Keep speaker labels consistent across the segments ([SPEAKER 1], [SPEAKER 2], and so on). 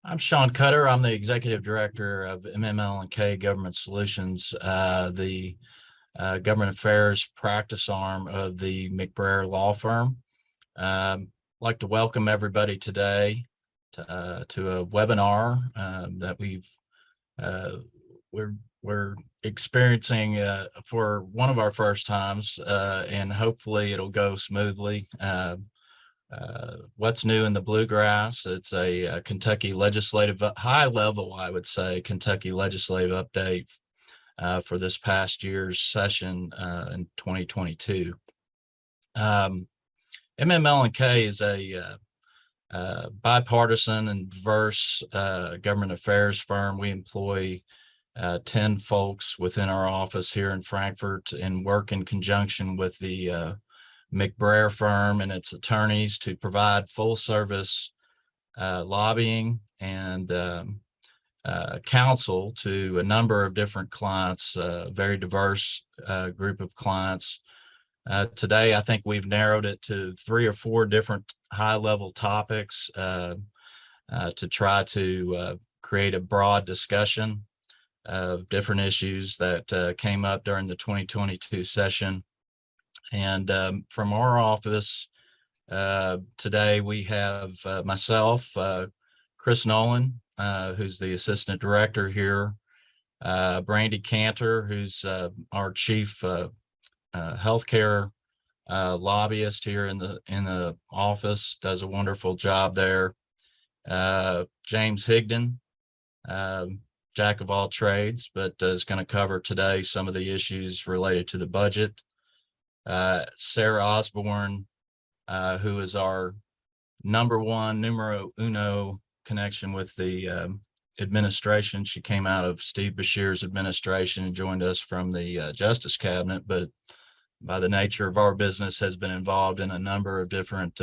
[SPEAKER 1] I'm Sean Cutter. I'm the Executive Director of MML&K Government Solutions, the government affairs practice arm of the McBrayer law firm. I'd like to welcome everybody today to a webinar that we're experiencing for one of our first times, and hopefully it'll go smoothly. What's new in the Bluegrass? It's a Kentucky legislative, high level, I would say, Kentucky legislative update for this past year's session in 2022. MML&K is a bipartisan and diverse government affairs firm. We employ 10 folks within our office here in Frankfort and work in conjunction with the McBrayer firm and its attorneys to provide full service lobbying and counsel to a number of different clients, very diverse group of clients. Today, I think we've narrowed it to 3 or 4 different high-level topics to try to create a broad discussion of different issues that came up during the 2022 session. And from our office today, we have myself, Chris Nolan, who's the Assistant Director here, Brandy Cantor, who's our Chief Healthcare lobbyist here in the office, does a wonderful job there. James Higdon, jack of all trades, but is going to cover today some of the issues related to the budget. Sara Osborne, who is our numero uno connection with the administration. She came out of Steve Beshear's administration and joined us from the Justice Cabinet, but by the nature of our business has been involved in a number of different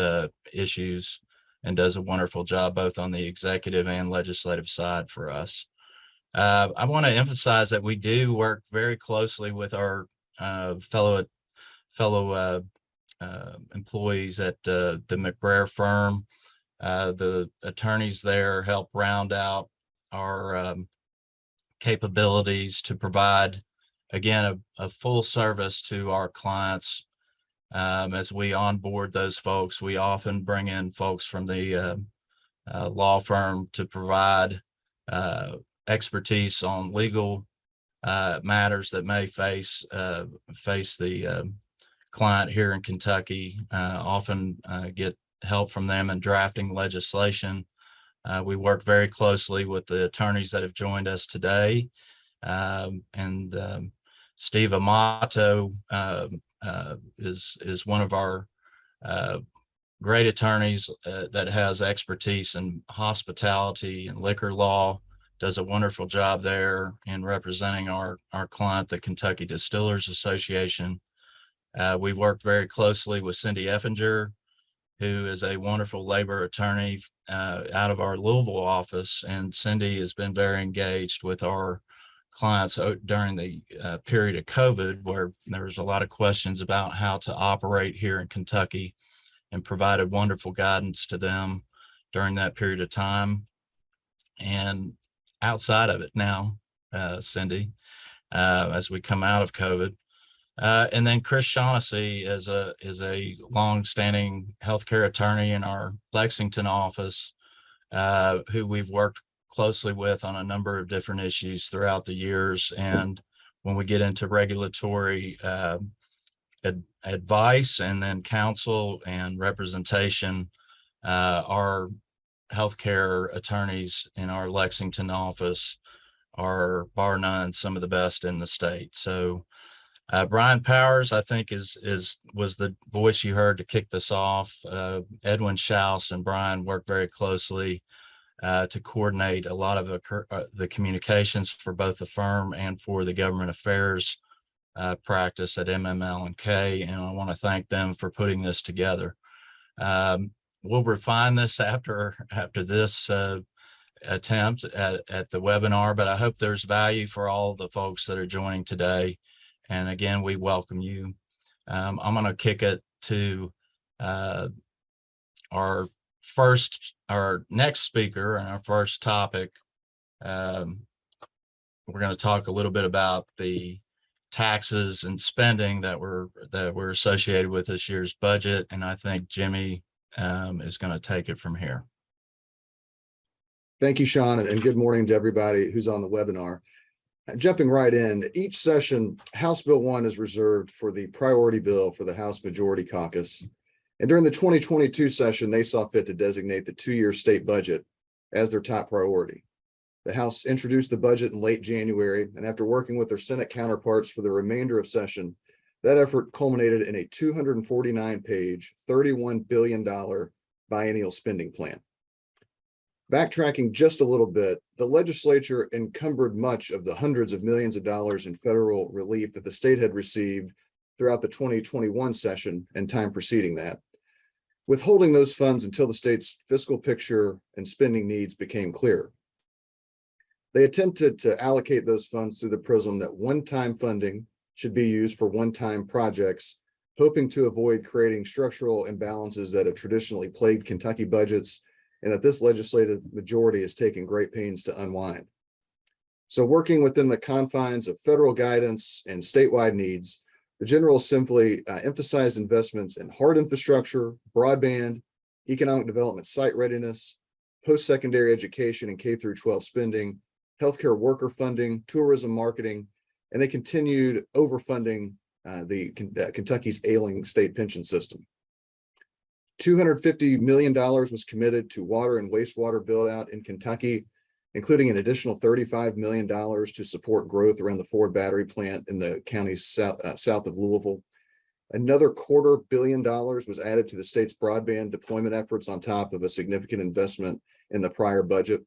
[SPEAKER 1] issues and does a wonderful job both on the executive and legislative side for us. I want to emphasize that we do work very closely with our fellow employees at the McBrayer firm. The attorneys there help round out our capabilities to provide, again, a full service to our clients. As we onboard those folks, we often bring in folks from the law firm to provide expertise on legal matters that may face the client here in Kentucky. Often get help from them in drafting legislation. We work very closely with the attorneys that have joined us today, and Stephen Amato is one of our great attorneys that has expertise in hospitality and liquor law, does a wonderful job there in representing our client, the Kentucky Distillers Association. We've worked very closely with Cindy Effinger, who is a wonderful labor attorney out of our Louisville office. And Cindy has been very engaged with our clients during the period of COVID, where there was a lot of questions about how to operate here in Kentucky, and provided wonderful guidance to them during that period of time. And outside of it now, Cindy, as we come out of COVID. And then Chris Shaughnessy is a long-standing healthcare attorney in our Lexington office, who we've worked closely with on a number of different issues throughout the years. And when we get into regulatory advice and then counsel and representation, our healthcare attorneys in our Lexington office are bar none some of the best in the state. So Brian Powers, I think, was the voice you heard to kick this off. Edwin Schaus and Brian work very closely to coordinate a lot of the communications for both the firm and for the government affairs practice at MML&K, and I want to thank them for putting this together. We'll refine this after this attempt at the webinar, but I hope there's value for all the folks that are joining today. And again, we welcome you. I'm going to kick it to our our next speaker and our first topic, we're going to talk a little bit about the taxes and spending that were associated with this year's budget, and I think Jimmy is going to take it from here.
[SPEAKER 2] Thank you, Sean, and good morning to everybody who's on the webinar. Jumping right in, each session, House Bill 1 is reserved for the priority bill for the House Majority Caucus. And during the 2022 session, they saw fit to designate the two-year state budget as their top priority. The House introduced the budget in late January, and after working with their Senate counterparts for the remainder of session, that effort culminated in a 249-page, $31 billion biennial spending plan. Backtracking just a little bit, the legislature encumbered much of the hundreds of millions of dollars in federal relief that the state had received throughout the 2021 session and time preceding that, withholding those funds until the state's fiscal picture and spending needs became clear. They attempted to allocate those funds through the prism that one-time funding should be used for one-time projects, hoping to avoid creating structural imbalances that have traditionally plagued Kentucky budgets and that this legislative majority is taking great pains to unwind. So working within the confines of federal guidance and statewide needs, the General Assembly emphasized investments in hard infrastructure, broadband, economic development site readiness, post-secondary education and K-12 spending, healthcare worker funding, tourism marketing, and they continued overfunding Kentucky's ailing state pension system. $250 million was committed to water and wastewater build out in Kentucky, including an additional $35 million to support growth around the Ford battery plant in the counties south of Louisville. Another $250 million was added to the state's broadband deployment efforts on top of a significant investment in the prior budget.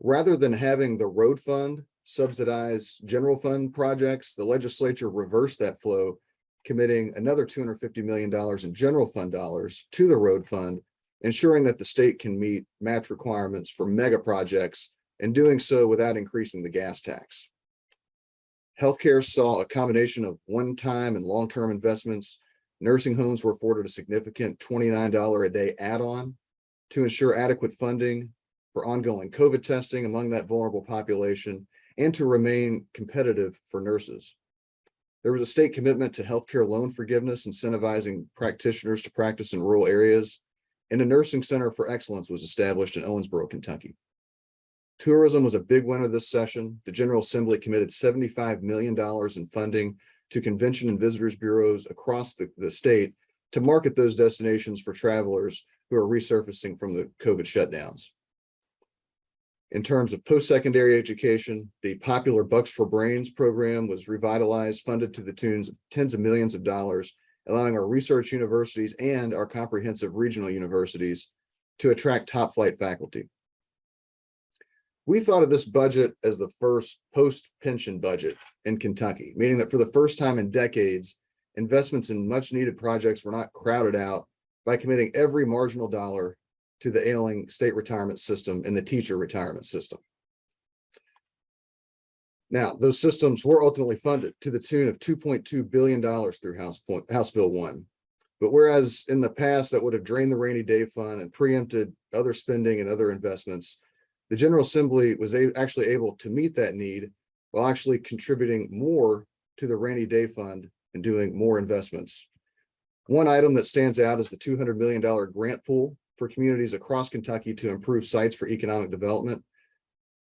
[SPEAKER 2] Rather than having the road fund subsidize general fund projects, the legislature reversed that flow, committing another $250 million in general fund dollars to the road fund, ensuring that the state can meet match requirements for mega projects and doing so without increasing the gas tax. Healthcare saw a combination of one-time and long-term investments. Nursing homes were afforded a significant $29 a day add-on to ensure adequate funding for ongoing COVID testing among that vulnerable population and to remain competitive for nurses. There was a state commitment to healthcare loan forgiveness, incentivizing practitioners to practice in rural areas, and a nursing center for excellence was established in Owensboro, Kentucky. Tourism was a big winner this session. The General Assembly committed $75 million in funding to convention and visitors bureaus across the state to market those destinations for travelers who are resurfacing from the COVID shutdowns. In terms of post-secondary education, the popular Bucks for Brains program was revitalized, funded to the tunes of tens of millions of dollars, allowing our research universities and our comprehensive regional universities to attract top flight faculty. We thought of this budget as the first post-pension budget in Kentucky, meaning that for the first time in decades, investments in much needed projects were not crowded out by committing every marginal dollar to the ailing state retirement system and the teacher retirement system. Now, those systems were ultimately funded to the tune of $2.2 billion through House Bill 1. But whereas in the past that would have drained the rainy day fund and preempted other spending and other investments, the General Assembly was actually able to meet that need while actually contributing more to the rainy day fund and doing more investments. One item that stands out is the $200 million grant pool for communities across Kentucky to improve sites for economic development,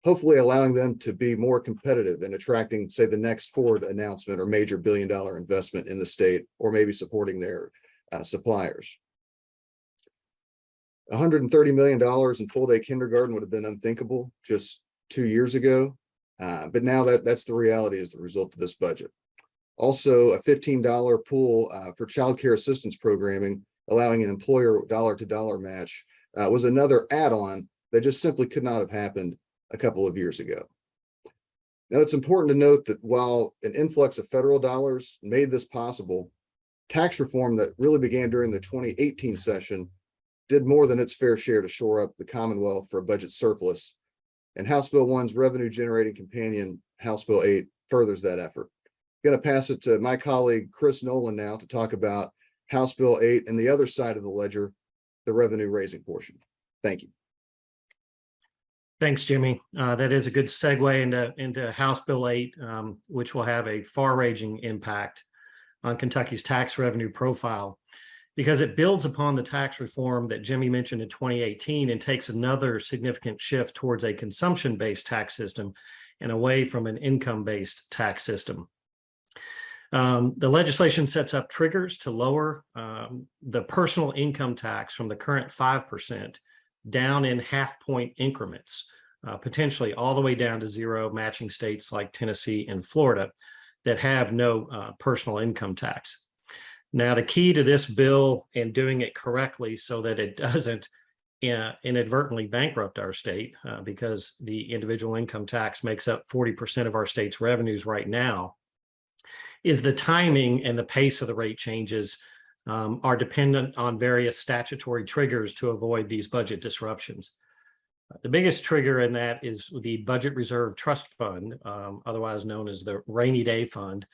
[SPEAKER 2] hopefully allowing them to be more competitive and attracting, say, the next Ford announcement or major billion-dollar investment in the state, or maybe supporting their suppliers. $130 million in full-day kindergarten would have been unthinkable just 2 years ago, but now that's the reality as the result of this budget. Also, a $15 pool for child care assistance programming, allowing an employer dollar-to-dollar match, was another add-on that just simply could not have happened a couple of years ago. Now, it's important to note that while an influx of federal dollars made this possible, tax reform that really began during the 2018 session did more than its fair share to shore up the Commonwealth for a budget surplus, and House Bill 1's revenue-generating companion, House Bill 8, furthers that effort. I'm going to pass it to my colleague, Chris Nolan, now to talk about House Bill 8 and the other side of the ledger, the revenue raising portion. Thank you.
[SPEAKER 3] Thanks, Jimmy. That is a good segue into House Bill 8, which will have a far-ranging impact on Kentucky's tax revenue profile, because it builds upon the tax reform that Jimmy mentioned in 2018 and takes another significant shift towards a consumption-based tax system and away from an income-based tax system. The legislation sets up triggers to lower the personal income tax from the current 5% down in half-point increments, potentially all the way down to zero, matching states like Tennessee and Florida that have no personal income tax. Now, the key to this bill and doing it correctly so that it doesn't inadvertently bankrupt our state, because the individual income tax makes up 40% of our state's revenues right now, is the timing and the pace of the rate changes are dependent on various statutory triggers to avoid these budget disruptions. The biggest trigger in that is the Budget Reserve Trust Fund, otherwise known as the Rainy Day Fund,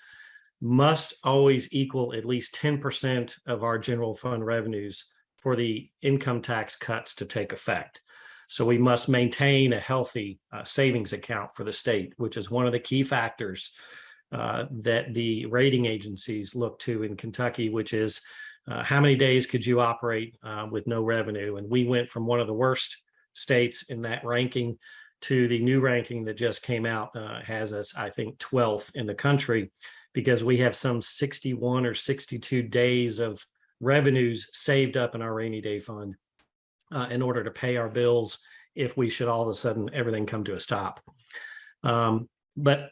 [SPEAKER 3] must always equal at least 10% of our general fund revenues for the income tax cuts to take effect. So we must maintain a healthy savings account for the state, which is one of the key factors that the rating agencies look to in Kentucky, which is how many days could you operate with no revenue? And we went from one of the worst states in that ranking to the new ranking that just came out, has us, I think, 12th in the country, because we have some 61 or 62 days of revenues saved up in our rainy day fund in order to pay our bills if we should all of a sudden everything come to a stop. But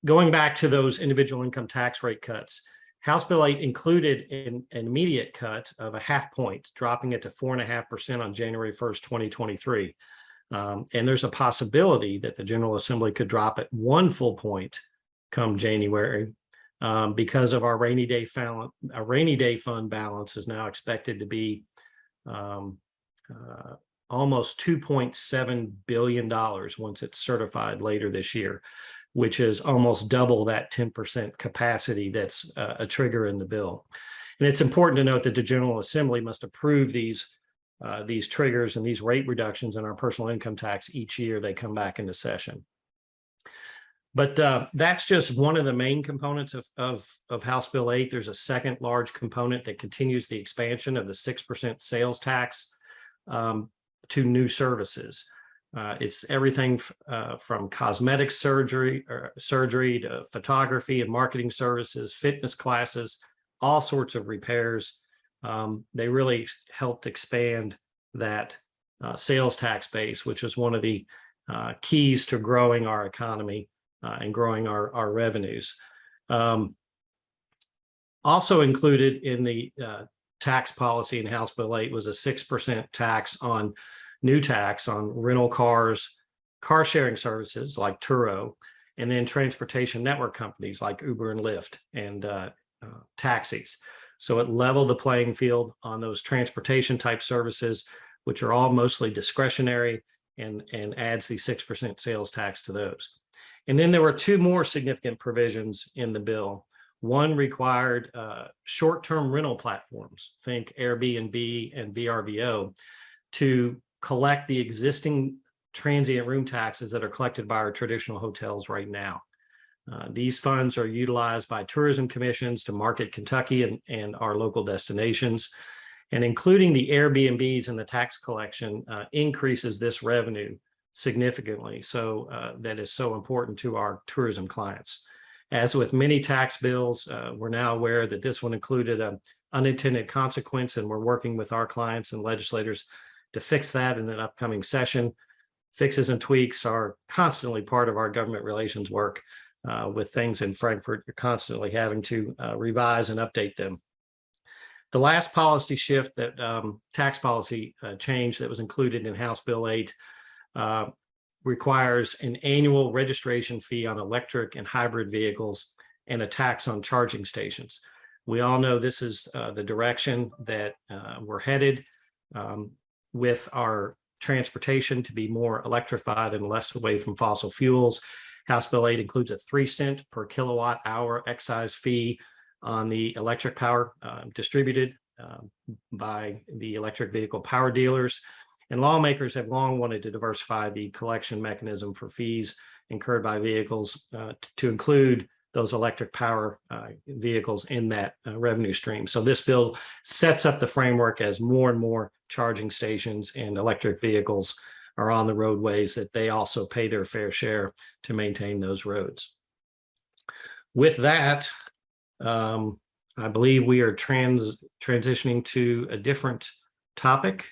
[SPEAKER 3] going back to those individual income tax rate cuts, House Bill 8 included an immediate cut of a half point, dropping it to 4.5% on January 1st, 2023. And there's a possibility that the General Assembly could drop it 1 full point come January, because of our rainy day fund. Our rainy day fund balance is now expected to be almost $2.7 billion once it's certified later this year, which is almost double that 10% capacity that's a trigger in the bill. And it's important to note that the General Assembly must approve these triggers and these rate reductions in our personal income tax each year they come back into session. But that's just one of the main components of House Bill 8. There's a second large component that continues the expansion of the 6% sales tax to new services. It's everything from cosmetic surgery to photography and marketing services, fitness classes, all sorts of repairs. They really helped expand that sales tax base, which is one of the keys to growing our economy and growing our revenues. Also included in the tax policy in House Bill 8 was a 6% tax on new tax on rental cars, car sharing services like Turo, and then transportation network companies like Uber and Lyft and taxis. So it leveled the playing field on those transportation type services, which are all mostly discretionary, and adds the 6% sales tax to those. And then there were two more significant provisions in the bill. One required short-term rental platforms, think Airbnb and VRBO, to collect the existing transient room taxes that are collected by our traditional hotels right now. These funds are utilized by tourism commissions to market Kentucky and our local destinations. And including the Airbnbs in the tax collection increases this revenue significantly. So that is so important to our tourism clients. As with many tax bills, we're now aware that this one included an unintended consequence, and we're working with our clients and legislators to fix that in an upcoming session. Fixes and tweaks are constantly part of our government relations work. With things in Frankfurt, you're constantly having to revise and update them. The last policy shift, that tax policy change that was included in House Bill 8 requires an annual registration fee on electric and hybrid vehicles and a tax on charging stations. We all know this is the direction that we're headed with our transportation to be more electrified and less away from fossil fuels. House Bill 8 includes a 3-cent per kilowatt hour excise fee on the electric power distributed by the electric vehicle power dealers. And lawmakers have long wanted to diversify the collection mechanism for fees incurred by vehicles to include those electric power vehicles in that revenue stream. So this bill sets up the framework as more and more charging stations and electric vehicles are on the roadways, that they also pay their fair share to maintain those roads. With that, I believe we are transitioning to a different topic.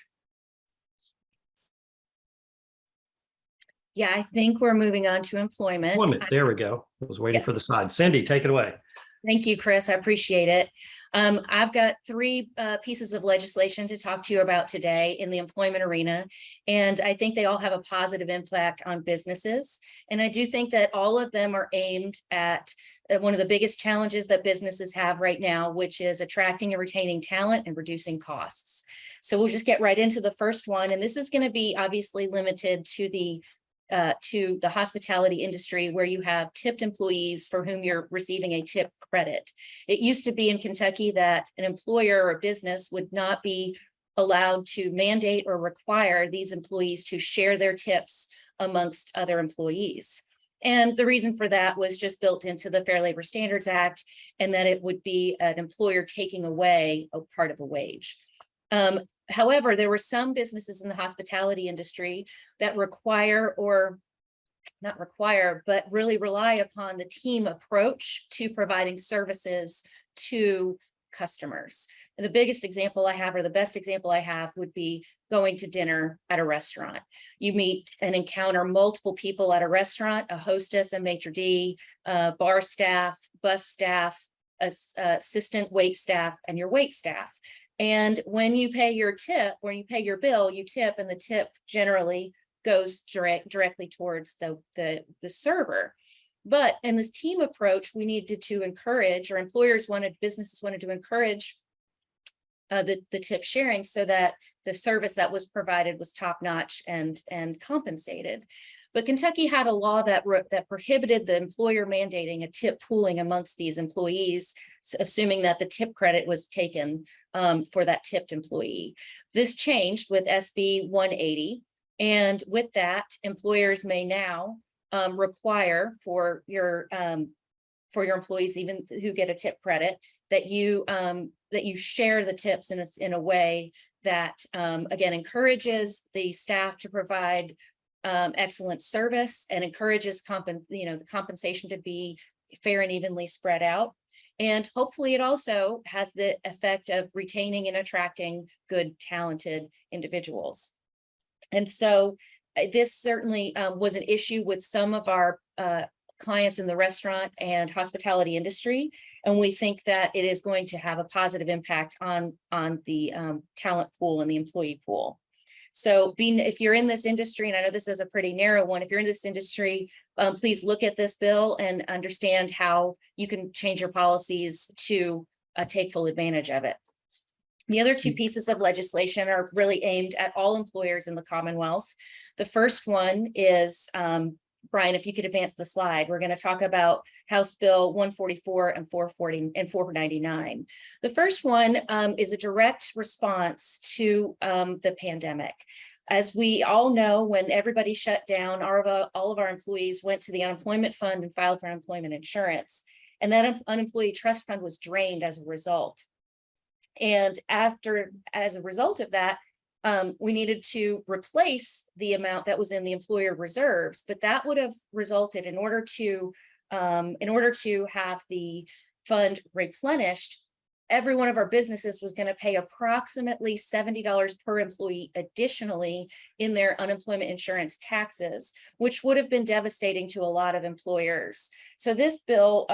[SPEAKER 4] Yeah, I think we're moving on to employment.
[SPEAKER 3] There we go. I was waiting for
[SPEAKER 4] Yes.
[SPEAKER 3] the slide. Cindy, take it away.
[SPEAKER 4] Thank you, Chris. I appreciate it. I've got three pieces of legislation to talk to you about today in the employment arena, and I think they all have a positive impact on businesses. And I do think that all of them are aimed at one of the biggest challenges that businesses have right now, which is attracting and retaining talent and reducing costs. So we'll just get right into the first one, and this is going to be obviously limited to the hospitality industry, where you have tipped employees for whom you're receiving a tip credit. It used to be in Kentucky that an employer or a business would not be allowed to mandate or require these employees to share their tips amongst other employees. And the reason for that was just built into the Fair Labor Standards Act, and that it would be an employer taking away a part of a wage. However, there were some businesses in the hospitality industry that require, or not require, but really rely upon the team approach to providing services to customers. And the biggest example I have, or the best example I have, would be going to dinner at a restaurant. You meet and encounter multiple people at a restaurant: a hostess, a maitre d', bar staff, bus staff, assistant wait staff, and your wait staff. And when you pay your tip, when you pay your bill, you tip, and the tip generally goes directly towards the server. But in this team approach, we needed to encourage, or businesses wanted to encourage the tip sharing, so that the service that was provided was top-notch and compensated. But Kentucky had a law that prohibited the employer mandating a tip pooling amongst these employees, assuming that the tip credit was taken for that tipped employee. This changed with SB 180, and with that, employers may now require for your employees, even who get a tip credit, that you share the tips in a way that again encourages the staff to provide excellent service, and encourages the compensation to be fair and evenly spread out. And hopefully it also has the effect of retaining and attracting good, talented individuals. And so this certainly was an issue with some of our clients in the restaurant and hospitality industry. And we think that it is going to have a positive impact on the talent pool and the employee pool. So if you're in this industry, and I know this is a pretty narrow one, if you're in this industry, please look at this bill and understand how you can change your policies to take full advantage of it. The other two pieces of legislation are really aimed at all employers in the Commonwealth. The first one is, Brian, if you could advance the slide, we're going to talk about House Bill 144 and 440 and 499. The first one is a direct response to the pandemic. As we all know, when everybody shut down, all of our employees went to the unemployment fund and filed for unemployment insurance. And that unemployee trust fund was drained as a result. And as a result of that, we needed to replace the amount that was in the employer reserves, but that would have resulted, in order to have the fund replenished, every one of our businesses was going to pay approximately $70 per employee additionally in their unemployment insurance taxes, which would have been devastating to a lot of employers. So this bill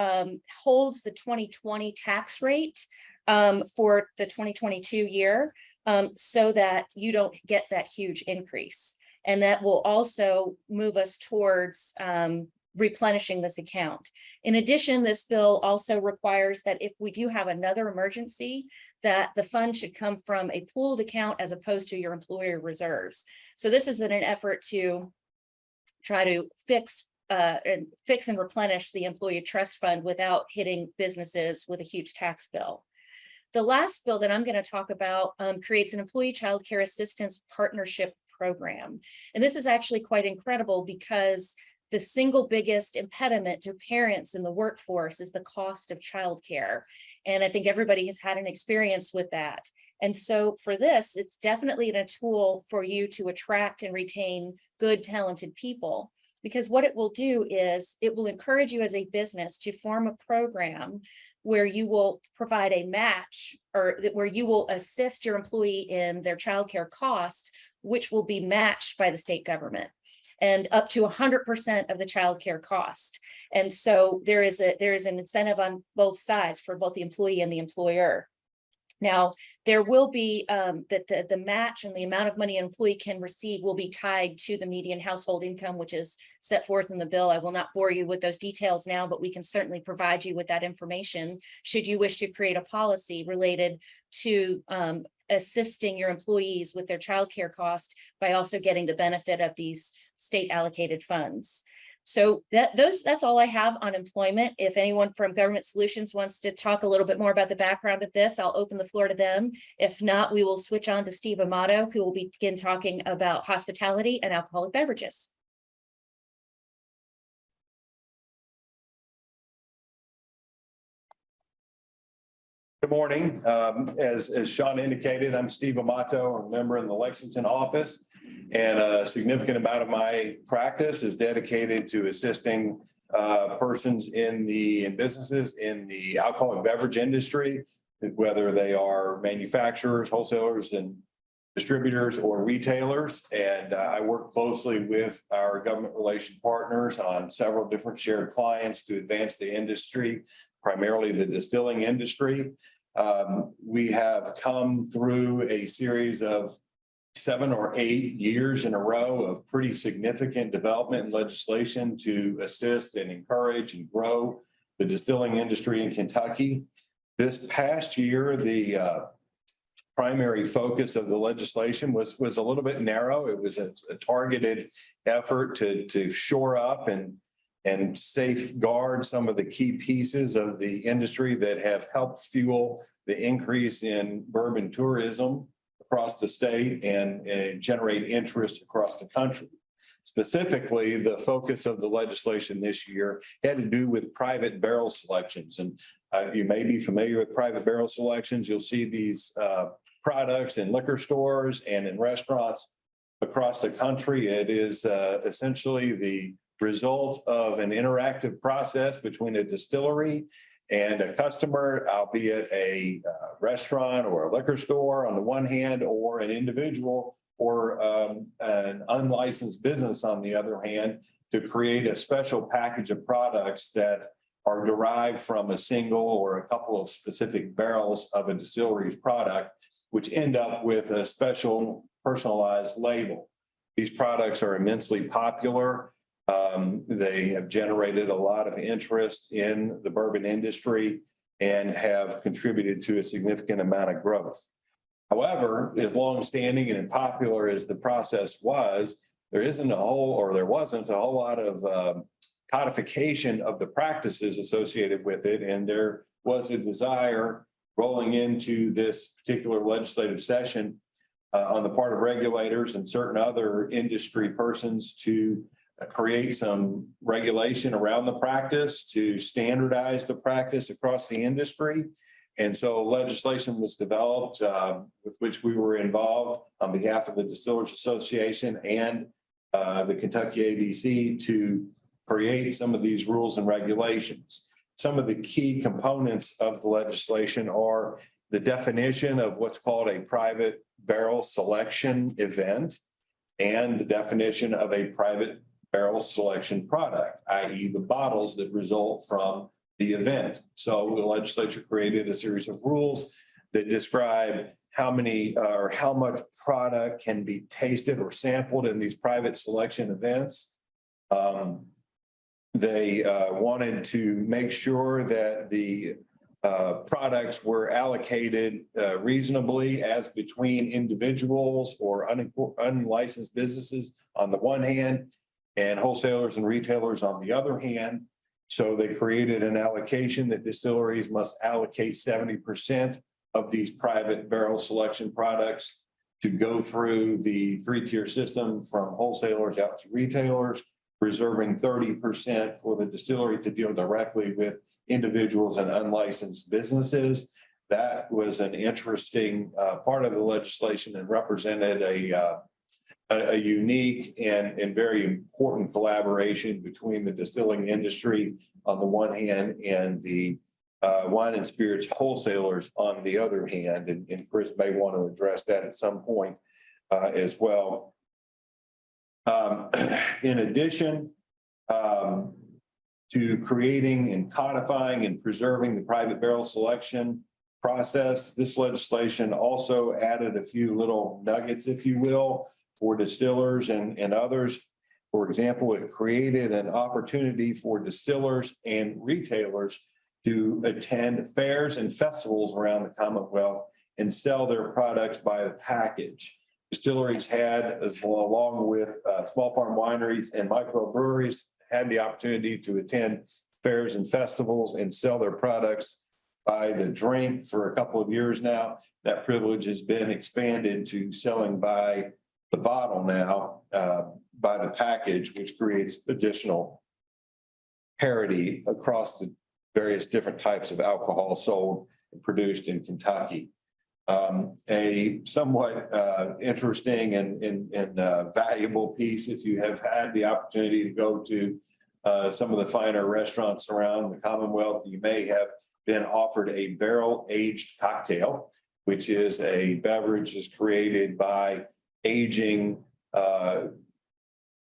[SPEAKER 4] holds the 2020 tax rate for the 2022 year, so that you don't get that huge increase. And that will also move us towards replenishing this account. In addition, this bill also requires that if we do have another emergency, that the fund should come from a pooled account as opposed to your employer reserves. So this is in an effort to try to fix and replenish the employee trust fund without hitting businesses with a huge tax bill. The last bill that I'm going to talk about creates an employee child care assistance partnership program. And this is actually quite incredible because the single biggest impediment to parents in the workforce is the cost of childcare. And I think everybody has had an experience with that. And so for this, it's definitely a tool for you to attract and retain good, talented people. Because what it will do is it will encourage you as a business to form a program where you will provide a match, or where you will assist your employee in their childcare costs, which will be matched by the state government, and up to 100% of the childcare cost. And so there is an incentive on both sides for both the employee and the employer. Now, there will be that the match and the amount of money an employee can receive will be tied to the median household income, which is set forth in the bill. I will not bore you with those details now, but we can certainly provide you with that information should you wish to create a policy related to assisting your employees with their childcare cost by also getting the benefit of these state allocated funds. So that's all I have on employment. If anyone from Government Solutions wants to talk a little bit more about the background of this, I'll open the floor to them. If not, we will switch on to Steve Amato, who will begin talking about hospitality and alcoholic beverages.
[SPEAKER 5] Good morning. As Sean indicated, I'm Steve Amato, a member in the Lexington office, and a significant amount of my practice is dedicated to assisting persons in businesses in the alcoholic beverage industry, whether they are manufacturers, wholesalers, and distributors or retailers. And I work closely with our government relation partners on several different shared clients to advance the industry, primarily the distilling industry. We have come through a series of 7 or 8 years in a row of pretty significant development and legislation to assist and encourage and grow the distilling industry in Kentucky. This past year, the primary focus of the legislation was a little bit narrow. It was a targeted effort to shore up and safeguard some of the key pieces of the industry that have helped fuel the increase in bourbon tourism across the state and generate interest across the country. Specifically, the focus of the legislation this year had to do with private barrel selections. And you may be familiar with private barrel selections. You'll see these products in liquor stores and in restaurants across the country. It is essentially the result of an interactive process between a distillery and a customer, albeit a restaurant or a liquor store on the one hand, or an individual or an unlicensed business on the other hand, to create a special package of products that are derived from a single or a couple of specific barrels of a distillery's product, which end up with a special personalized label. These products are immensely popular. They have generated a lot of interest in the bourbon industry and have contributed to a significant amount of growth. However, as longstanding and popular as the process was, there wasn't a whole lot of codification of the practices associated with it. And there was a desire rolling into this particular legislative session on the part of regulators and certain other industry persons to create some regulation around the practice, to standardize the practice across the industry. And so legislation was developed with which we were involved on behalf of the Distillers Association and the Kentucky ABC to create some of these rules and regulations. Some of the key components of the legislation are the definition of what's called a private barrel selection event and the definition of a private barrel selection product, i.e. the bottles that result from the event. So the legislature created a series of rules that describe how many or how much product can be tasted or sampled in these private selection events. They wanted to make sure that the products were allocated reasonably as between individuals or unlicensed businesses on the one hand, and wholesalers and retailers on the other hand. So they created an allocation that distilleries must allocate 70% of these private barrel selection products to go through the three-tier system from wholesalers out to retailers, reserving 30% for the distillery to deal directly with individuals and unlicensed businesses. That was an interesting part of the legislation and represented a unique and very important collaboration between the distilling industry on the one hand and the wine and spirits wholesalers on the other hand. And Chris may want to address that at some point as well. In addition to creating and codifying and preserving the private barrel selection process, this legislation also added a few little nuggets, if you will, for distillers and others. For example, it created an opportunity for distillers and retailers to attend fairs and festivals around the Commonwealth and sell their products by the package. Distilleries had, as well, along with small farm wineries and microbreweries, had the opportunity to attend fairs and festivals and sell their products by the drink for a couple of years now. That privilege has been expanded to selling by the bottle now, by the package, which creates additional parity across the various different types of alcohol sold and produced in Kentucky. A somewhat interesting and valuable piece, if you have had the opportunity to go to some of the finer restaurants around the Commonwealth, you may have been offered a barrel-aged cocktail, which is a beverage that's created by aging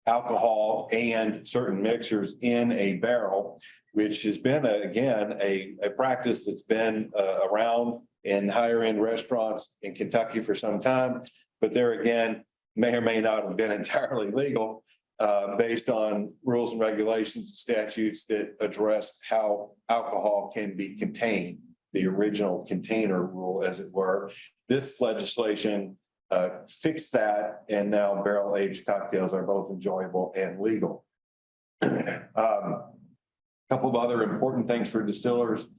[SPEAKER 5] alcohol and certain mixers in a barrel, which has been, again, a practice that's been around in higher end restaurants in Kentucky for some time. But there again, may or may not have been entirely legal based on rules and regulations, statutes that address how alcohol can be contained, the original container rule, as it were. This legislation fixed that, and now barrel-aged cocktails are both enjoyable and legal. Couple of other important things for distillers.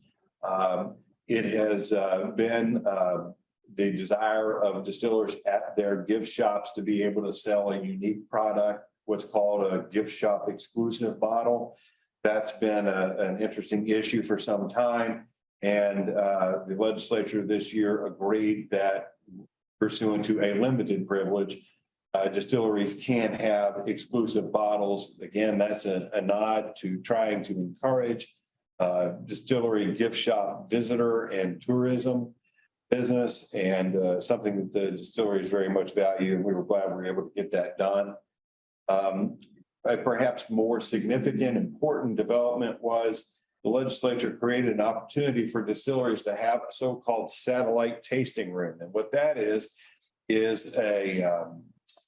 [SPEAKER 5] It has been the desire of distillers at their gift shops to be able to sell a unique product, what's called a gift shop exclusive bottle. That's been an interesting issue for some time. And the legislature this year agreed that, pursuant to a limited privilege, distilleries can have exclusive bottles. Again, that's a nod to trying to encourage distillery gift shop visitor and tourism business, and something that the distilleries very much value, and we were glad we were able to get that done. A perhaps more significant, important development was the legislature created an opportunity for distilleries to have a so-called satellite tasting room. And what that is a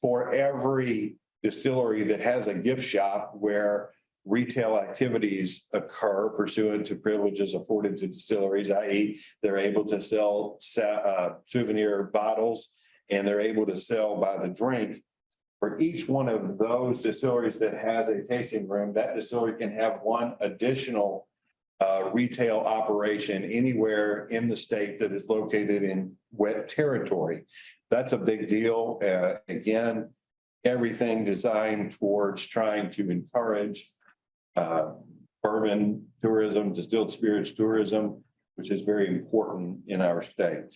[SPEAKER 5] for every distillery that has a gift shop where retail activities occur pursuant to privileges afforded to distilleries, i.e. they're able to sell souvenir bottles and they're able to sell by the drink. For each one of those distilleries that has a tasting room, that distillery can have one additional retail operation anywhere in the state that is located in wet territory. That's a big deal. Again, everything designed towards trying to encourage bourbon tourism, distilled spirits tourism, which is very important in our state.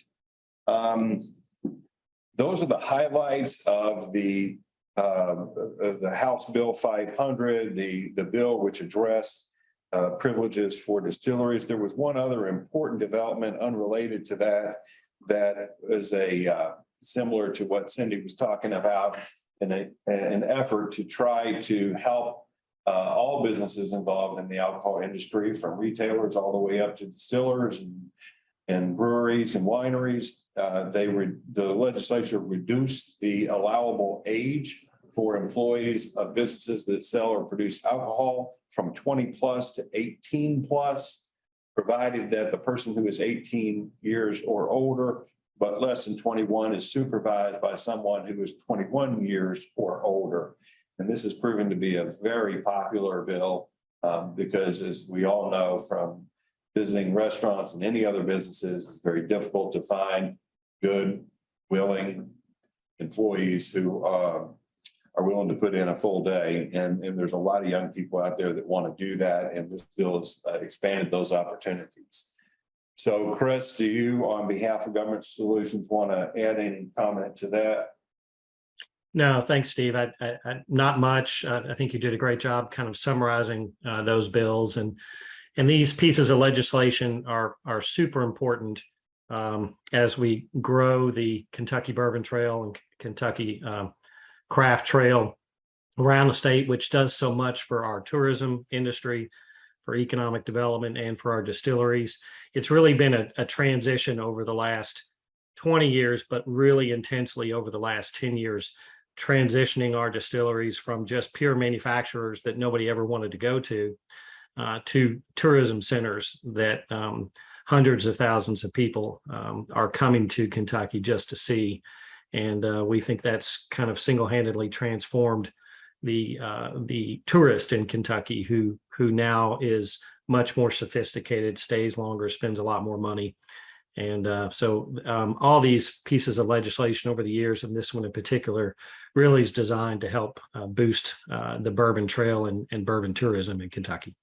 [SPEAKER 5] Those are the highlights of the House Bill 500, the bill which addressed privileges for distilleries. There was one other important development unrelated to that, that is similar to what Cindy was talking about, in an effort to try to help all businesses involved in the alcohol industry, from retailers all the way up to distillers and breweries and wineries. The legislature reduced the allowable age for employees of businesses that sell or produce alcohol from 20 plus to 18 plus, provided that the person who is 18 years or older but less than 21 is supervised by someone who is 21 years or older. And this has proven to be a very popular bill because, as we all know from visiting restaurants and any other businesses, it's very difficult to find good, willing employees who are willing to put in a full day. And there's a lot of young people out there that want to do that. And this bill has expanded those opportunities. So Chris, do you, on behalf of Government Solutions, want to add any comment to that?
[SPEAKER 3] No, thanks, Steve. I not much. I think you did a great job kind of summarizing those bills, and these pieces of legislation are super important as we grow the Kentucky Bourbon Trail and Kentucky Craft Trail around the state, which does so much for our tourism industry, for economic development, and for our distilleries. It's really been a transition over the last 20 years, but really intensely over the last 10 years, transitioning our distilleries from just pure manufacturers that nobody ever wanted to go to tourism centers that hundreds of thousands of people are coming to Kentucky just to see. And we think that's kind of single-handedly transformed the tourist in Kentucky, who now is much more sophisticated, stays longer, spends a lot more money. And so all these pieces of legislation over the years, and this one in particular, really is designed to help boost the Bourbon Trail and bourbon tourism in Kentucky.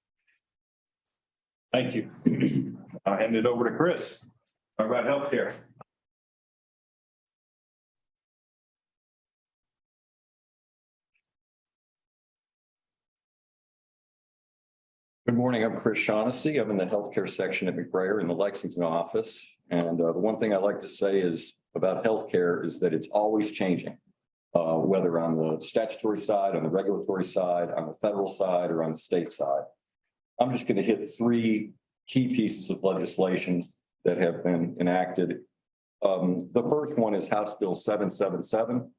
[SPEAKER 5] Thank you. I'll hand it over to Chris. Talk about healthcare.
[SPEAKER 6] Good morning, I'm Chris Shaughnessy. I'm in the healthcare section at McBrayer in the Lexington office. And the one thing I like to say is about healthcare is that it's always changing, whether on the statutory side, on the regulatory side, on the federal side, or on the state side. I'm just going to hit three key pieces of legislation that have been enacted. The first one is House Bill 777,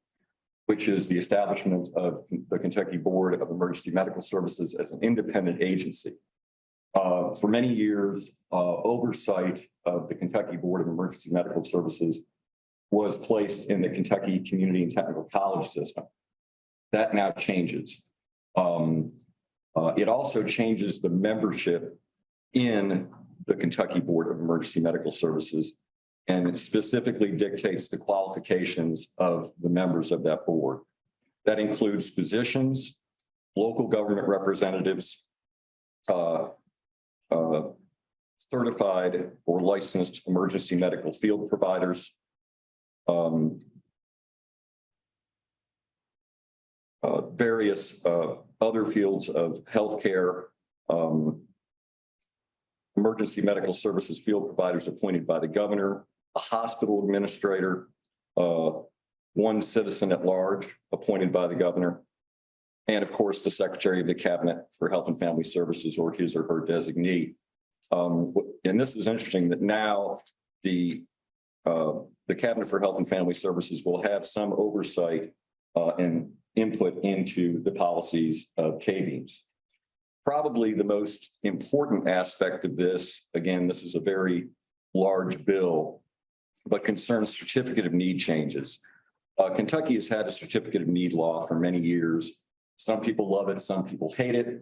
[SPEAKER 6] which is the establishment of the Kentucky Board of Emergency Medical Services as an independent agency. For many years, oversight of the Kentucky Board of Emergency Medical Services was placed in the Kentucky Community and Technical College system. That now changes. It also changes the membership in the Kentucky Board of Emergency Medical Services, and it specifically dictates the qualifications of the members of that board. That includes physicians, local government representatives, certified or licensed emergency medical field providers, various other fields of healthcare, emergency medical services field providers appointed by the governor, a hospital administrator, one citizen at large appointed by the governor, and of course, the Secretary of the Cabinet for Health and Family Services or his or her designee. And this is interesting that now the Cabinet for Health and Family Services will have some oversight and input into the policies of KBEMS. Probably the most important aspect of this, again, this is a very large bill, but concerns certificate of need changes. Kentucky has had a certificate of need law for many years. Some people love it, some people hate it.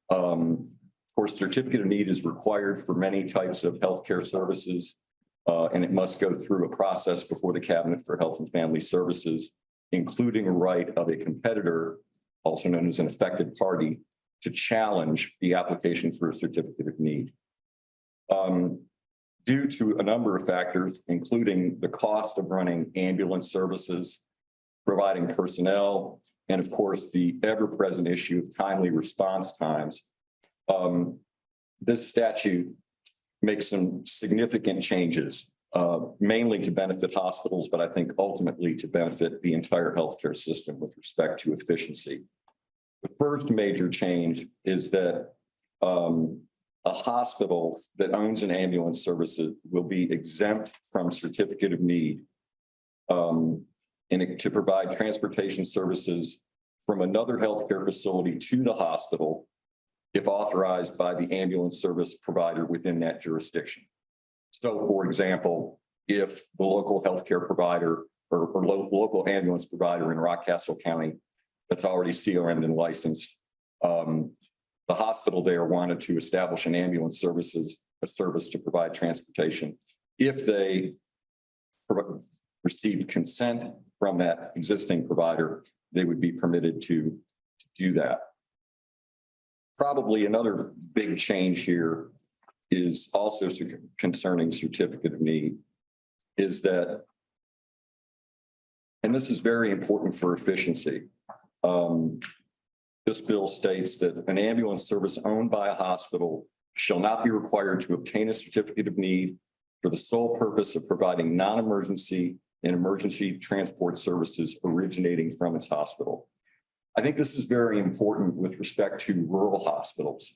[SPEAKER 6] Of course, certificate of need is required for many types of healthcare services, and it must go through a process before the Cabinet for Health and Family Services, including a right of a competitor, also known as an affected party, to challenge the application for a certificate of need. Due to a number of factors, including the cost of running ambulance services, providing personnel, and of course, the ever-present issue of timely response times, this statute makes some significant changes, mainly to benefit hospitals, but I think ultimately to benefit the entire healthcare system with respect to efficiency. The first major change is that a hospital that owns an ambulance service will be exempt from certificate of need to provide transportation services from another healthcare facility to the hospital if authorized by the ambulance service provider within that jurisdiction. So, for example, if the local healthcare provider or local ambulance provider in Rockcastle County that's already CRM'd and licensed, the hospital there wanted to establish an ambulance services a service to provide transportation. If they received consent from that existing provider, they would be permitted to do that. Probably another big change here is also concerning certificate of need, is that, and this is very important for efficiency. This bill states that an ambulance service owned by a hospital shall not be required to obtain a certificate of need for the sole purpose of providing non-emergency and emergency transport services originating from its hospital. I think this is very important with respect to rural hospitals.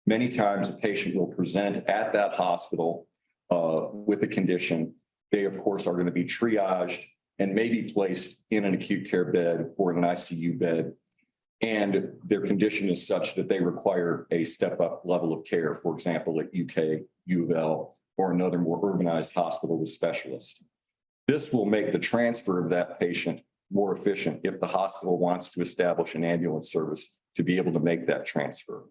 [SPEAKER 6] Many times a patient will present at that hospital with a condition. They, of course, are going to be triaged and may be placed in an acute care bed or in an ICU bed. And their condition is such that they require a step-up level of care, for example, at UK, U of L, or another more urbanized hospital with specialists. This will make the transfer of that patient more efficient if the hospital wants to establish an ambulance service to be able to make that transfer.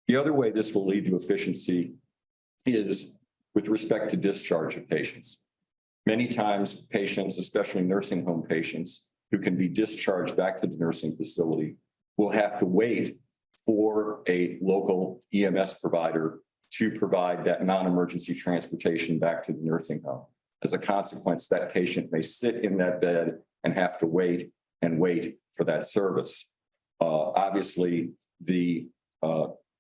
[SPEAKER 6] The other way this will lead to efficiency is with respect to discharge of patients. Many times patients, especially nursing home patients, who can be discharged back to the nursing facility will have to wait for a local EMS provider to provide that non-emergency transportation back to the nursing home. As a consequence, that patient may sit in that bed and have to wait for that service. Obviously, the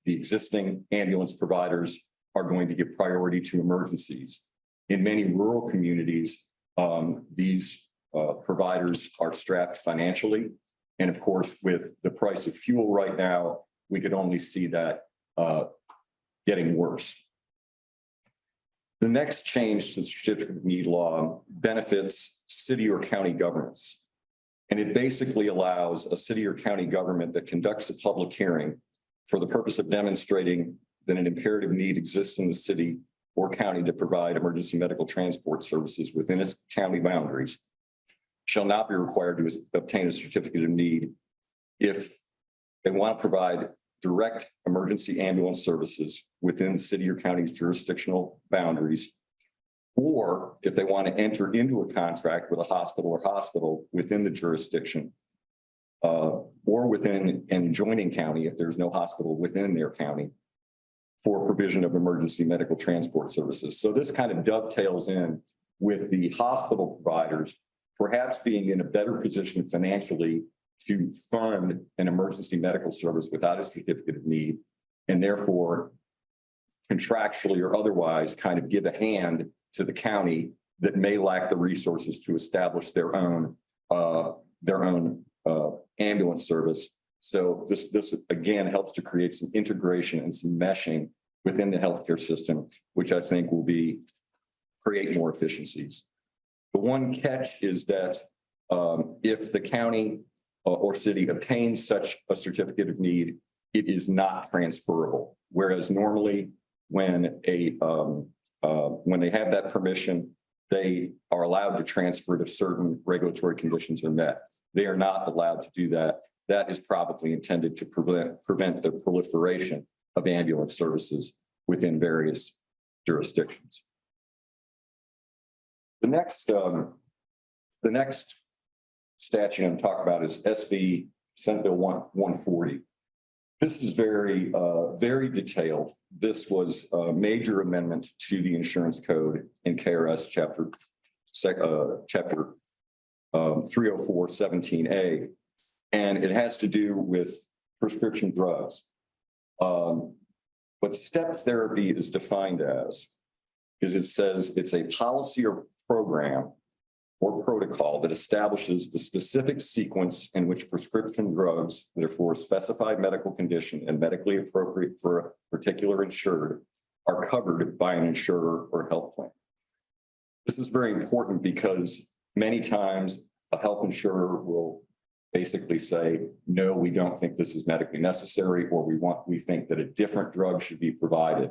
[SPEAKER 6] existing ambulance providers are going to give priority to emergencies. In many rural communities, these providers are strapped financially. And of course, with the price of fuel right now, we could only see that getting worse. The next change to the certificate of need law benefits city or county governments. And it basically allows a city or county government that conducts a public hearing for the purpose of demonstrating that an imperative need exists in the city or county to provide emergency medical transport services within its county boundaries shall not be required to obtain a certificate of need if they want to provide direct emergency ambulance services within the city or county's jurisdictional boundaries, or if they want to enter into a contract with a hospital or hospital within the jurisdiction, or within an adjoining county if there's no hospital within their county for provision of emergency medical transport services. So this kind of dovetails in with the hospital providers perhaps being in a better position financially to fund an emergency medical service without a certificate of need, and therefore contractually or otherwise kind of give a hand to the county that may lack the resources to establish their own ambulance service. So this again helps to create some integration and some meshing within the healthcare system, which I think will create more efficiencies. The one catch is that if the county or city obtains such a certificate of need, it is not transferable. Whereas normally when they have that permission, they are allowed to transfer it if certain regulatory conditions are met. They are not allowed to do that. That is probably intended to prevent the proliferation of ambulance services within various jurisdictions. The next statute I'm talking about is SB Senate Bill 140. This is very detailed. This was a major amendment to the insurance code in KRS chapter 304-17A, and it has to do with prescription drugs. What step therapy is defined as is it says it's a policy or program or protocol that establishes the specific sequence in which prescription drugs that are for a specified medical condition and medically appropriate for a particular insured are covered by an insurer or health plan. This is very important because many times a health insurer will basically say, no, we don't think this is medically necessary, or we think that a different drug should be provided.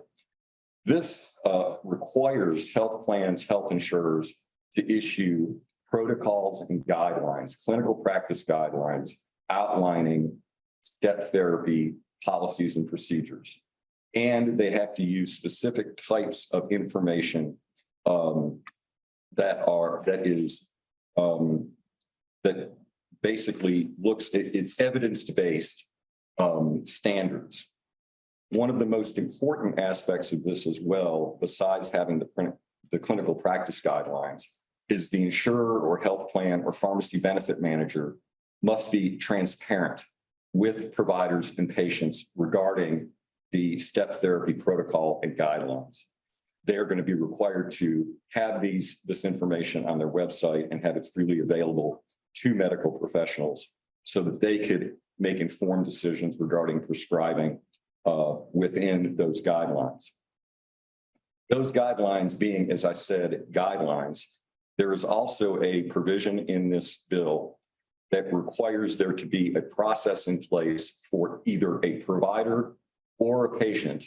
[SPEAKER 6] This requires health plans, health insurers to issue protocols and guidelines, clinical practice guidelines outlining step therapy policies and procedures. and they have to use specific types of information that basically it's evidence-based standards. One of the most important aspects of this as well, besides having the clinical practice guidelines, is the insurer or health plan or pharmacy benefit manager must be transparent with providers and patients regarding the step therapy protocol and guidelines. They're going to be required to have this information on their website and have it freely available to medical professionals so that they could make informed decisions regarding prescribing within those guidelines. Those guidelines being, as I said, guidelines, there is also a provision in this bill that requires there to be a process in place for either a provider or a patient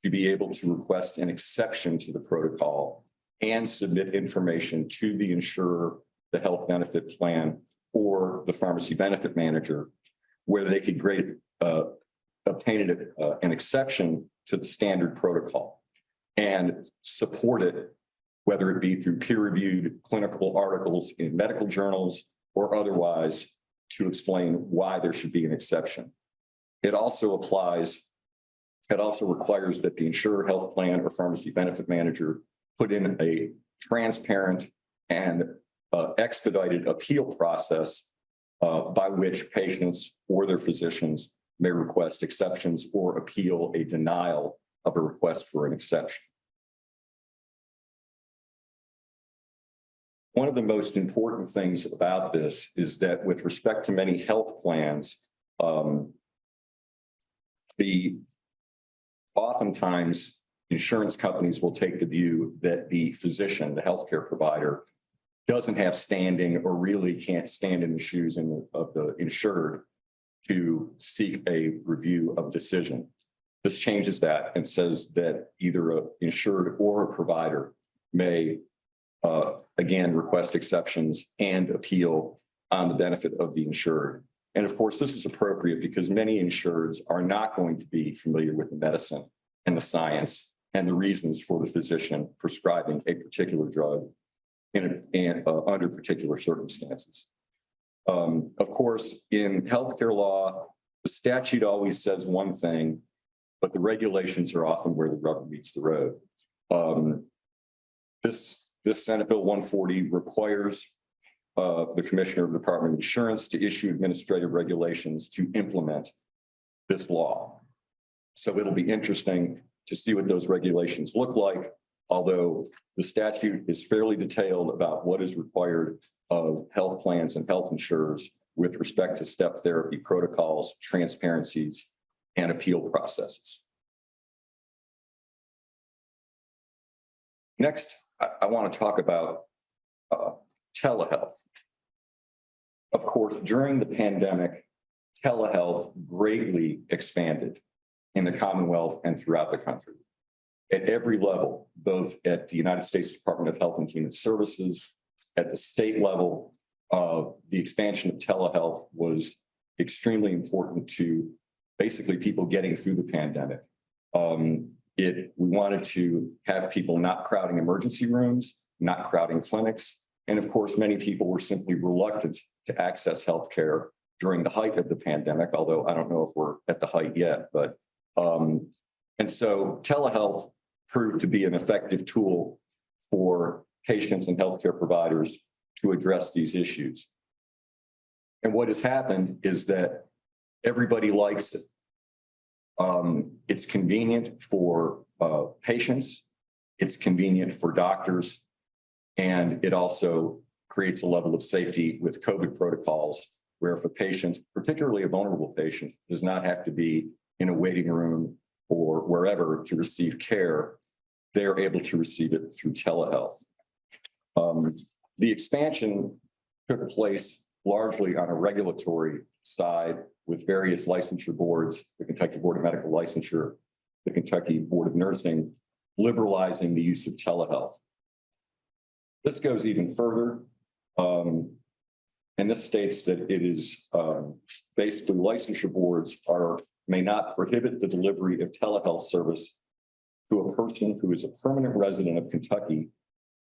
[SPEAKER 6] to be able to request an exception to the protocol and submit information to the insurer, the health benefit plan, or the pharmacy benefit manager, where they could obtain an exception to the standard protocol and support it, whether it be through peer-reviewed clinical articles in medical journals or otherwise, to explain why there should be an exception. It also requires that the insurer, health plan, or pharmacy benefit manager put in a transparent and expedited appeal process by which patients or their physicians may request exceptions or appeal a denial of a request for an exception. One of the most important things about this is that with respect to many health plans, oftentimes insurance companies will take the view that the physician, the healthcare provider, doesn't have standing or really can't stand in the shoes of the insured to seek a review of decision. This changes that and says that either an insured or a provider may again request exceptions and appeal on the benefit of the insured. And of course, this is appropriate because many insureds are not going to be familiar with the medicine and the science and the reasons for the physician prescribing a particular drug under particular circumstances. Of course, in healthcare law, the statute always says one thing, but the regulations are often where the rubber meets the road. This Senate Bill 140 requires the Commissioner of the Department of Insurance to issue administrative regulations to implement this law. So it'll be interesting to see what those regulations look like, although the statute is fairly detailed about what is required of health plans and health insurers with respect to step therapy protocols, transparencies, and appeal processes. Next, I want to talk about telehealth. Of course, during the pandemic, telehealth greatly expanded in the Commonwealth and throughout the country. At every level, both at the United States Department of Health and Human Services, at the state level, the expansion of telehealth was extremely important to basically people getting through the pandemic. We wanted to have people not crowding emergency rooms, not crowding clinics. And of course, many people were simply reluctant to access healthcare during the height of the pandemic, although I don't know if we're at the height yet. But and so telehealth proved to be an effective tool for patients and healthcare providers to address these issues. And what has happened is that everybody likes it. It's convenient for patients, it's convenient for doctors, and it also creates a level of safety with COVID protocols where if a patient, particularly a vulnerable patient, does not have to be in a waiting room or wherever to receive care, they're able to receive it through telehealth. The expansion took place largely on a regulatory side with various licensure boards, the Kentucky Board of Medical Licensure, the Kentucky Board of Nursing, liberalizing the use of telehealth. This goes even further, and this states that it is basically licensure boards are may not prohibit the delivery of telehealth service to a person who is a permanent resident of Kentucky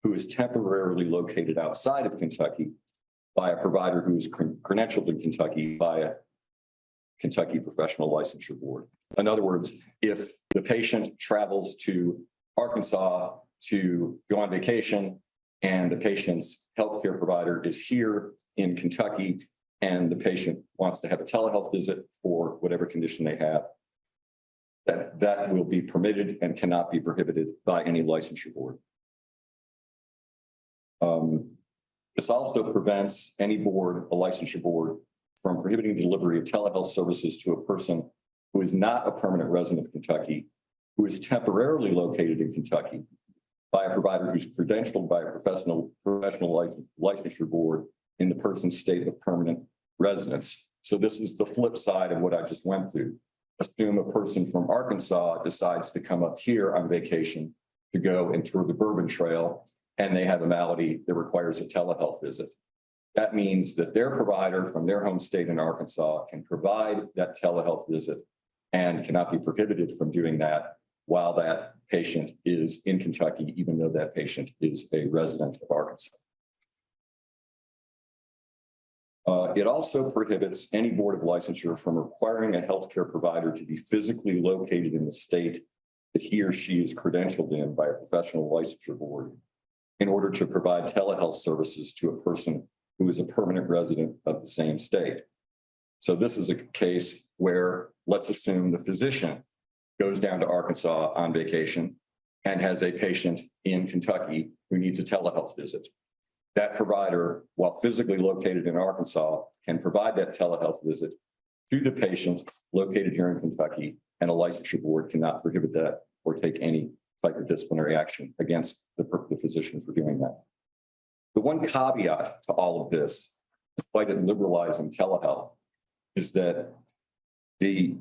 [SPEAKER 6] who is temporarily located outside of Kentucky by a provider who is credentialed in Kentucky by a Kentucky Professional Licensure Board. In other words, if the patient travels to Arkansas to go on vacation and the patient's healthcare provider is here in Kentucky and the patient wants to have a telehealth visit for whatever condition they have, that will be permitted and cannot be prohibited by any licensure board. This also prevents any board, a licensure board, from prohibiting the delivery of telehealth services to a person who is not a permanent resident of Kentucky, who is temporarily located in Kentucky by a provider who's credentialed by a professional licensure board in the person's state of permanent residence. So this is the flip side of what I just went through. Assume a person from Arkansas decides to come up here on vacation to go and tour the Bourbon Trail, and they have a malady that requires a telehealth visit. That means that their provider from their home state in Arkansas can provide that telehealth visit and cannot be prohibited from doing that while that patient is in Kentucky, even though that patient is a resident of Arkansas. It also prohibits any board of licensure from requiring a healthcare provider to be physically located in the state that he or she is credentialed in by a professional licensure board in order to provide telehealth services to a person who is a permanent resident of the same state. So this is a case where, let's assume the physician goes down to Arkansas on vacation and has a patient in Kentucky who needs a telehealth visit. That provider, while physically located in Arkansas, can provide that telehealth visit to the patient located here in Kentucky, and a licensure board cannot prohibit that or take any type of disciplinary action against the physician for doing that. The one caveat to all of this, despite it liberalizing telehealth, is that the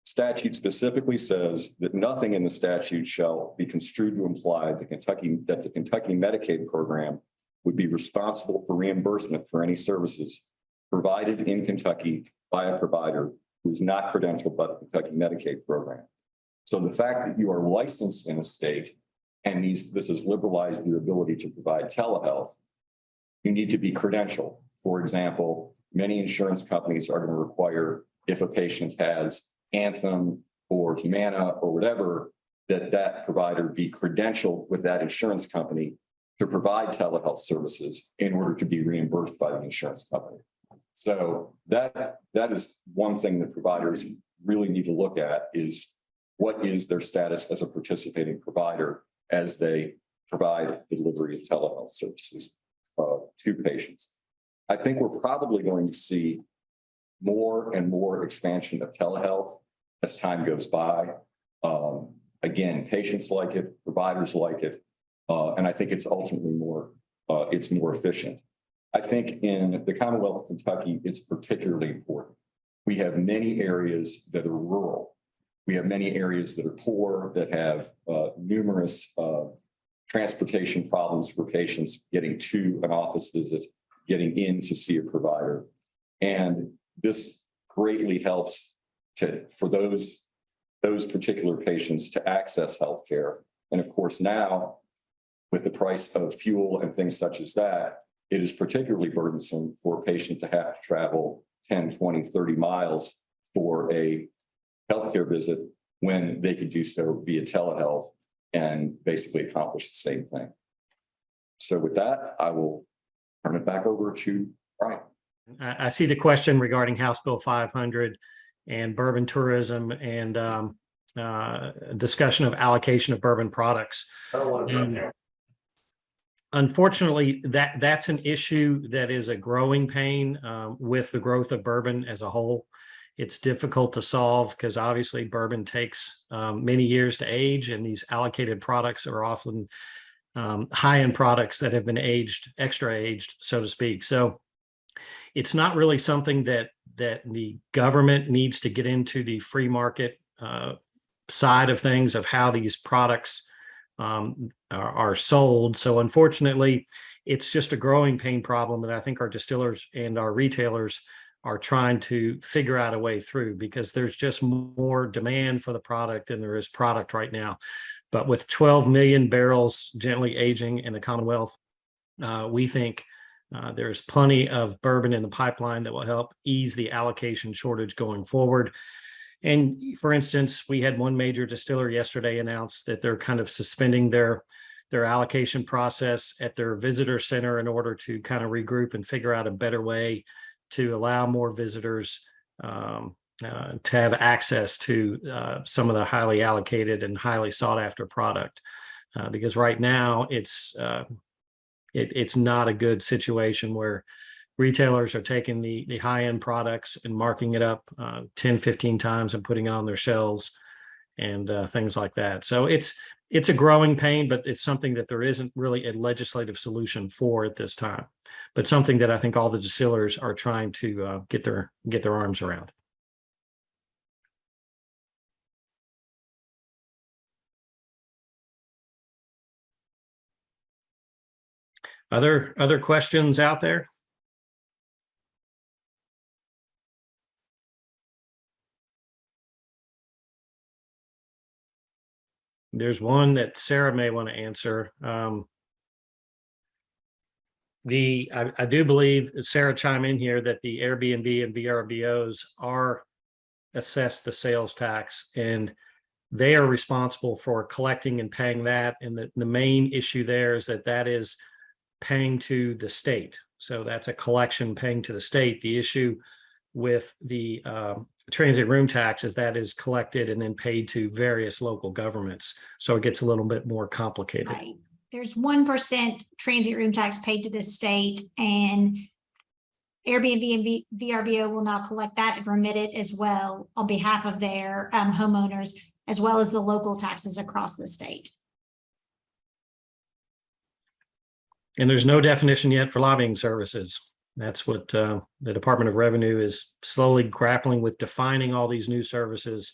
[SPEAKER 6] statute specifically says that nothing in the statute shall be construed to imply that the Kentucky Medicaid program would be responsible for reimbursement for any services provided in Kentucky by a provider who is not credentialed by the Kentucky Medicaid program. So the fact that you are licensed in a state and this has liberalized your ability to provide telehealth, you need to be credentialed. For example, many insurance companies are going to require, if a patient has Anthem or Humana or whatever, that provider be credentialed with that insurance company to provide telehealth services in order to be reimbursed by the insurance company. So that is one thing that providers really need to look at, is what is their status as a participating provider as they provide delivery of telehealth services to patients. I think we're probably going to see more and more expansion of telehealth as time goes by. Again, patients like it, providers like it, and I think it's ultimately more efficient. I think in the Commonwealth of Kentucky, it's particularly important. We have many areas that are rural. We have many areas that are poor, that have numerous transportation problems for patients getting to an office visit, getting in to see a provider. And this greatly helps for those particular patients to access healthcare. And of course, now with the price of fuel and things such as that, it is particularly burdensome for a patient to have to travel 10, 20, 30 miles for a healthcare visit when they could do so via telehealth and basically accomplish the same thing. So with that, I will turn it back over to Brian.
[SPEAKER 3] I see the question regarding House Bill 500 and bourbon tourism and discussion of allocation of bourbon products. Unfortunately, that's an issue that is a growing pain with the growth of bourbon as a whole. It's difficult to solve because obviously bourbon takes many years to age, and these allocated products are often high-end products that have been aged, extra aged, so to speak. So it's not really something that the government needs to get into, the free market side of things of how these products are sold. So unfortunately, it's just a growing pain problem that I think our distillers and our retailers are trying to figure out a way through, because there's just more demand for the product than there is product right now. But with 12 million barrels gently aging in the Commonwealth, we think there's plenty of bourbon in the pipeline that will help ease the allocation shortage going forward. And for instance, we had one major distiller yesterday announce that they're kind of suspending their allocation process at their visitor center in order to kind of regroup and figure out a better way to allow more visitors to have access to some of the highly allocated and highly sought after product. Because right now it's not a good situation where retailers are taking the high-end products and marking it up 10, 15 times and putting it on their shelves and things like that. So it's a growing pain, but it's something that there isn't really a legislative solution for at this time, but something that I think all the distillers are trying to get their arms around. Other questions out there? There's one that Sara may want to answer. I do believe, Sara, chime in here, that the Airbnb and VRBOs are assessed the sales tax, and they are responsible for collecting and paying that. And the main issue there is that is paying to the state. So that's a collection paying to the state. The issue with the transient room tax is that is collected and then paid to various local governments. So it gets a little bit more complicated.
[SPEAKER 7] Right. There's 1% transient room tax paid to the state, and Airbnb and VRBO will now collect that and remit it as well on behalf of their homeowners, as well as the local taxes across the state.
[SPEAKER 3] And there's no definition yet for lobbying services. That's what the Department of Revenue is slowly grappling with, defining all these new services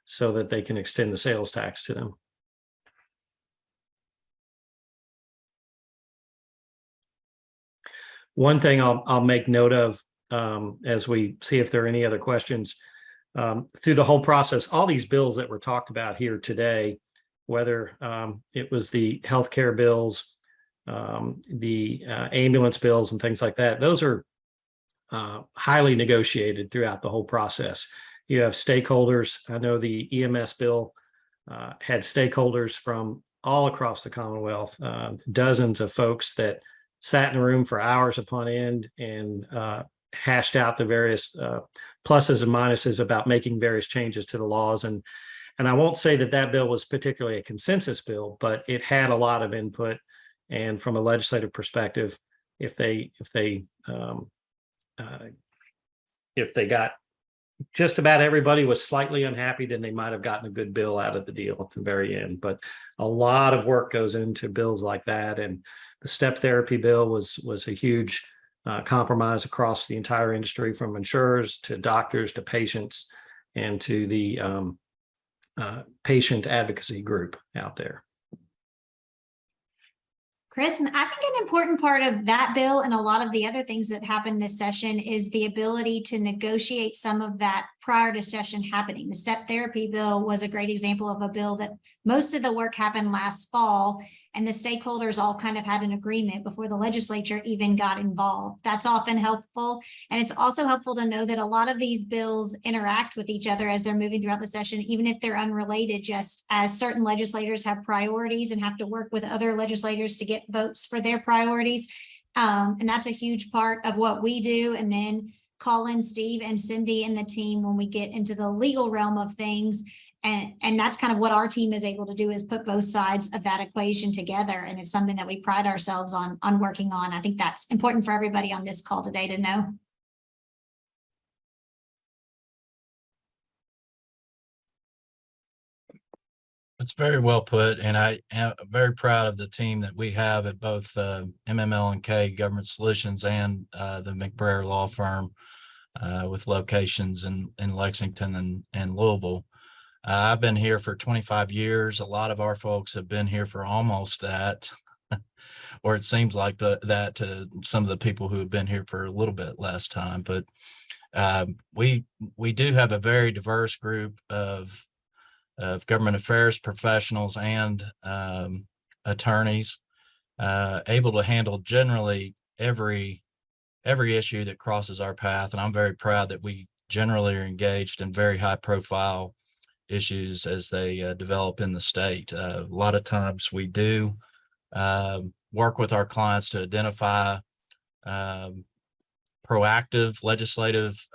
[SPEAKER 3] so that they can extend the sales tax to them. One thing I'll make note of as we see if there are any other questions, through the whole process, all these bills that were talked about here today, whether it was the healthcare bills, the ambulance bills and things like that, those are highly negotiated throughout the whole process. You have stakeholders. I know the EMS bill had stakeholders from all across the Commonwealth, dozens of folks that sat in a room for hours upon end and hashed out the various pluses and minuses about making various changes to the laws. And I won't say that bill was particularly a consensus bill, but it had a lot of input. And from a legislative perspective, if they got just about everybody was slightly unhappy, then they might have gotten a good bill out of the deal at the very end. But a lot of work goes into bills like that, and the step therapy bill was a huge compromise across the entire industry, from insurers to doctors to patients and to the patient advocacy group out there.
[SPEAKER 7] Chris, and I think an important part of that bill and a lot of the other things that happened this session is the ability to negotiate some of that prior to session happening. The step therapy bill was a great example of a bill that most of the work happened last fall, and the stakeholders all kind of had an agreement before the legislature even got involved. That's often helpful. And it's also helpful to know that a lot of these bills interact with each other as they're moving throughout the session, even if they're unrelated, just as certain legislators have priorities and have to work with other legislators to get votes for their priorities. And that's a huge part of what we do. And then call in Steve and Cindy and the team when we get into the legal realm of things. And that's kind of what our team is able to do, is put both sides of that equation together. And it's something that we pride ourselves on working on. I think that's important for everybody on this call today to know.
[SPEAKER 1] It's very well put, and I am very proud of the team that we have at both MML&K Government Solutions and the McBrayer law firm with locations in Lexington and Louisville. I've been here for 25 years. A lot of our folks have been here for almost that, or it seems like that to some of the people who have been here for a little bit less time. But we do have a very diverse group of government affairs professionals and attorneys, able to handle generally every issue that crosses our path. And I'm very proud that we generally are engaged in very high profile issues as they develop in the state. A lot of times we do work with our clients to identify proactive legislative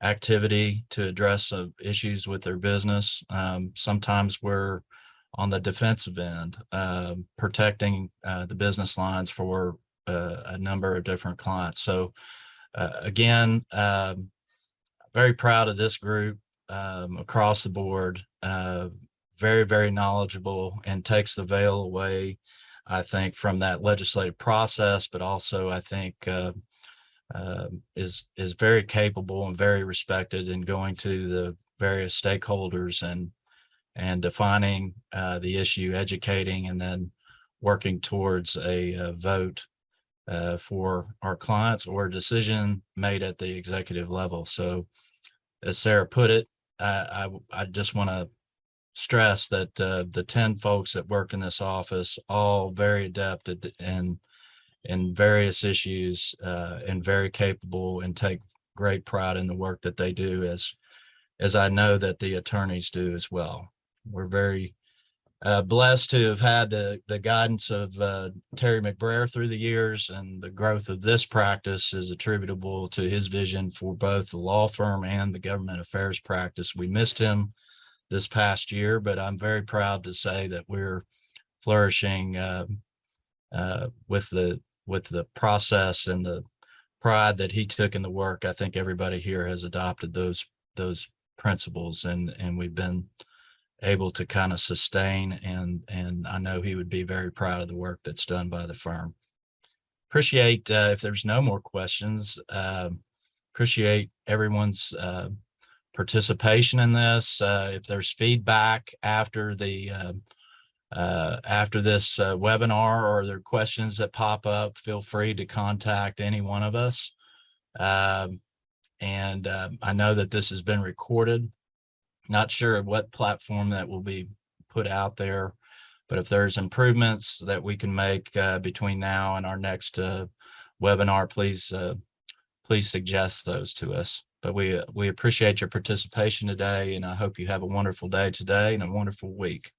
[SPEAKER 1] activity to address issues with their business. Sometimes we're on the defensive end, protecting the business lines for a number of different clients. So again, very proud of this group across the board. Very, very knowledgeable, and takes the veil away, I think, from that legislative process, but also I think is very capable and very respected in going to the various stakeholders and defining the issue, educating, and then working towards a vote for our clients or a decision made at the executive level. So as Sara put it, I just want to stress that the 10 folks that work in this office, all very adept in various issues and very capable, and take great pride in the work that they do, as I know that the attorneys do as well. We're very blessed to have had the guidance of Terry McBrayer through the years, and the growth of this practice is attributable to his vision for both the law firm and the government affairs practice. We missed him this past year, but I'm very proud to say that we're flourishing with the process and the pride that he took in the work. I think everybody here has adopted those principles, and we've been able to kind of sustain, and I know he would be very proud of the work that's done by the firm. Appreciate if there's no more questions, appreciate everyone's participation in this. If there's feedback after this webinar, or there are questions that pop up, feel free to contact any one of us. I know that this has been recorded. Not sure what platform that will be put out there, but if there's improvements that we can make between now and our next webinar, please suggest those to us. But we appreciate your participation today, and I hope you have a wonderful day today and a wonderful week.